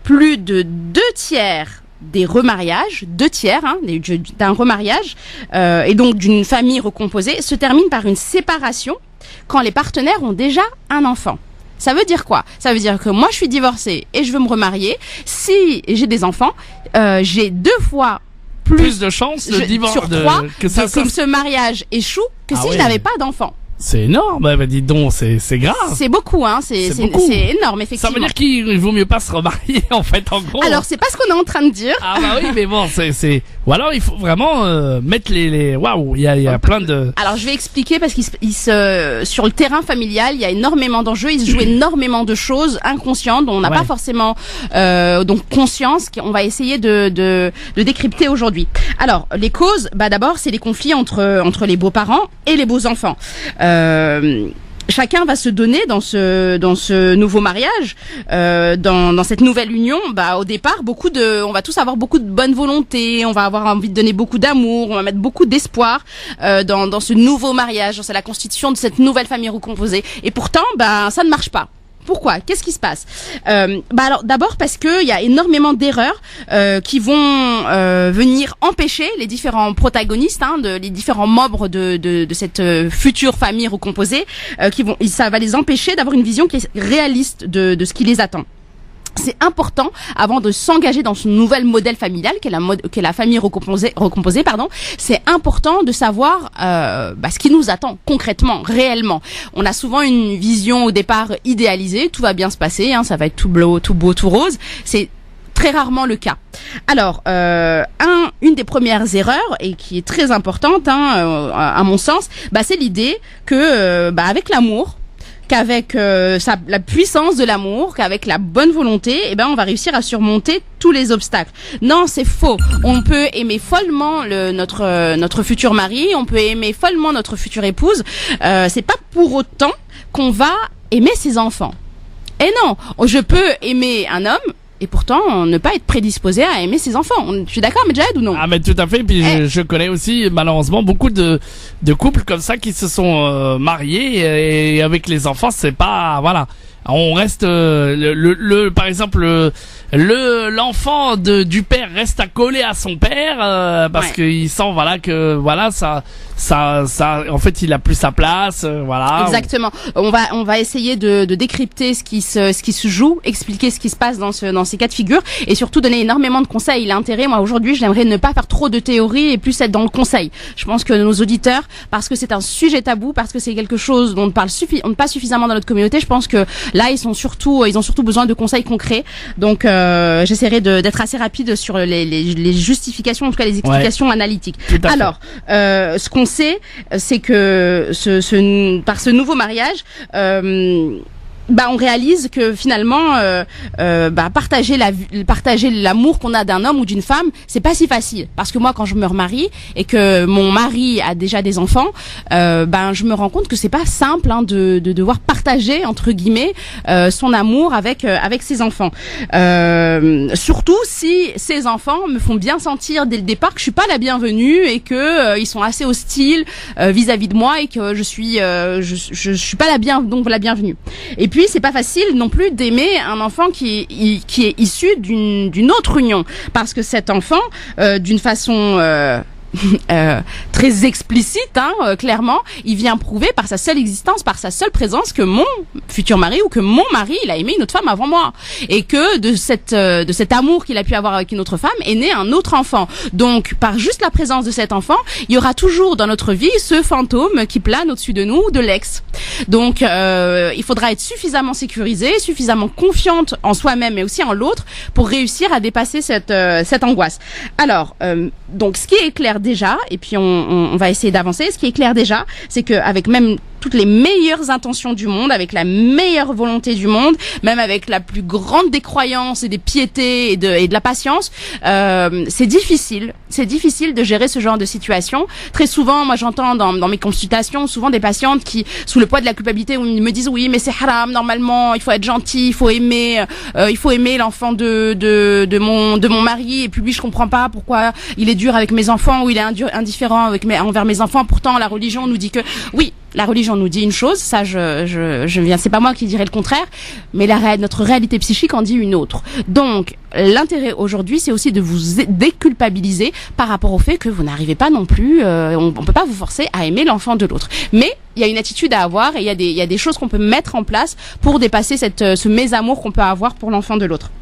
plus de 2/3 des remariages, 2/3 d'un remariage et donc d'une famille recomposée se termine par une séparation quand les partenaires ont déjà un enfant. Ça veut dire quoi? Ça veut dire que moi je suis divorcée et je veux me remarier. Si j'ai des enfants, j'ai 2 fois plus de chances de divorce sur 3 que ce mariage échoue que si je n'avais pas d'enfant. C'est énorme, bah dis donc, c'est grave. C'est beaucoup, hein, c'est énorme, effectivement. Ça veut dire qu'il vaut mieux pas se remarier, en fait, en gros. Alors, c'est pas ce qu'on est en train de dire. Ah bah oui, mais bon, ou alors il faut vraiment mettre waouh, il y a plein de... Alors, je vais expliquer parce sur le terrain familial, il y a énormément d'enjeux, il se joue énormément de choses inconscientes dont on n'a pas forcément donc conscience, qu'on va essayer de décrypter aujourd'hui. Alors, les causes, d'abord, c'est les conflits entre les beaux-parents et les beaux-enfants. Chacun va se donner dans ce nouveau mariage, dans cette nouvelle union. Au départ, on va tous avoir beaucoup de bonne volonté, on va avoir envie de donner beaucoup d'amour, on va mettre beaucoup d'espoir dans ce nouveau mariage, c'est la constitution de cette nouvelle famille recomposée. Et pourtant, ça ne marche pas. Pourquoi? Qu'est-ce qui se passe? Alors d'abord parce que il y a énormément d'erreurs qui vont venir empêcher les différents protagonistes, les différents membres de cette future famille recomposée, ça va les empêcher d'avoir une vision qui est réaliste de ce qui les attend. C'est important, avant de s'engager dans ce nouvel modèle familial qu'est la famille recomposée, c'est important de savoir ce qui nous attend concrètement, réellement. On a souvent une vision au départ idéalisée, tout va bien se passer, ça va être tout beau, tout rose. C'est très rarement le cas. Alors, une des premières erreurs, et qui est très importante, à mon sens, c'est l'idée que avec l'amour, qu'avec la puissance de l'amour, qu'avec la bonne volonté, on va réussir à surmonter tous les obstacles. Non, c'est faux. On peut aimer follement notre futur mari, on peut aimer follement notre future épouse. C'est pas pour autant qu'on va aimer ses enfants. Et non, je peux aimer un homme et pourtant ne pas être prédisposé à aimer ses enfants. Tu es d'accord, Medjed, ou non? Ah, mais tout à fait. Puis je connais aussi malheureusement beaucoup de couples comme ça qui se sont mariés et avec les enfants, c'est pas, voilà. On reste par exemple l'enfant du père reste accolé à son père parce qu'il sent que ça en fait il a plus sa place, voilà. Exactement. On va essayer de décrypter ce qui se joue, expliquer ce qui se passe dans ces cas de figure et surtout donner énormément de conseils. L'intérêt, moi aujourd'hui, j'aimerais ne pas faire trop de théorie et plus être dans le conseil. Je pense que nos auditeurs, parce que c'est un sujet tabou, parce que c'est quelque chose dont on ne parle pas suffisamment dans notre communauté, je pense que là ils ont surtout besoin de conseils concrets. Donc j'essaierai d'être assez rapide sur les justifications, en tout cas les explications analytiques. Alors, ce qu'on sait, c'est que par ce nouveau mariage, on réalise que finalement partager l'amour qu'on a d'un homme ou d'une femme, c'est pas si facile, parce que moi quand je me remarie et que mon mari a déjà des enfants, je me rends compte que c'est pas simple de devoir partager entre guillemets son amour avec ses enfants, surtout si ces enfants me font bien sentir dès le départ que je suis pas la bienvenue et que ils sont assez hostiles vis-à-vis de moi et que je suis pas la bienvenue. Et puis c'est pas facile non plus d'aimer un enfant qui est issu d'une autre union, parce que cet enfant, d'une façon très explicite, clairement, il vient prouver par sa seule existence, par sa seule présence, que mon futur mari ou que mon mari, il a aimé une autre femme avant moi, et que de cet amour qu'il a pu avoir avec une autre femme est né un autre enfant. Donc, par juste la présence de cet enfant, il y aura toujours dans notre vie ce fantôme qui plane au-dessus de nous, de l'ex. Donc, il faudra être suffisamment sécurisé, suffisamment confiante en soi-même et aussi en l'autre pour réussir à dépasser cette angoisse. Alors, donc, ce qui est clair déjà, et puis on va essayer d'avancer. Ce qui est clair déjà, c'est qu'avec même toutes les meilleures intentions du monde, avec la meilleure volonté du monde, même avec la plus grande des croyances et des piétés et de la patience, c'est difficile de gérer ce genre de situation. Très souvent, moi j'entends dans mes consultations souvent des patientes qui, sous le poids de la culpabilité, me disent oui mais c'est haram, normalement il faut être gentil, il faut aimer l'enfant de mon mari, et puis lui je comprends pas pourquoi il est dur avec mes enfants ou il est indifférent envers mes enfants. Pourtant la religion nous dit que oui, la religion nous dit une chose, ça c'est pas moi qui dirais le contraire, mais notre réalité psychique en dit une autre. Donc l'intérêt aujourd'hui, c'est aussi de vous déculpabiliser par rapport au fait que vous n'arrivez pas non plus, on peut pas vous forcer à aimer l'enfant de l'autre. Mais il y a une attitude à avoir et il y a des choses qu'on peut mettre en place pour dépasser ce mésamour qu'on peut avoir pour l'enfant de l'autre.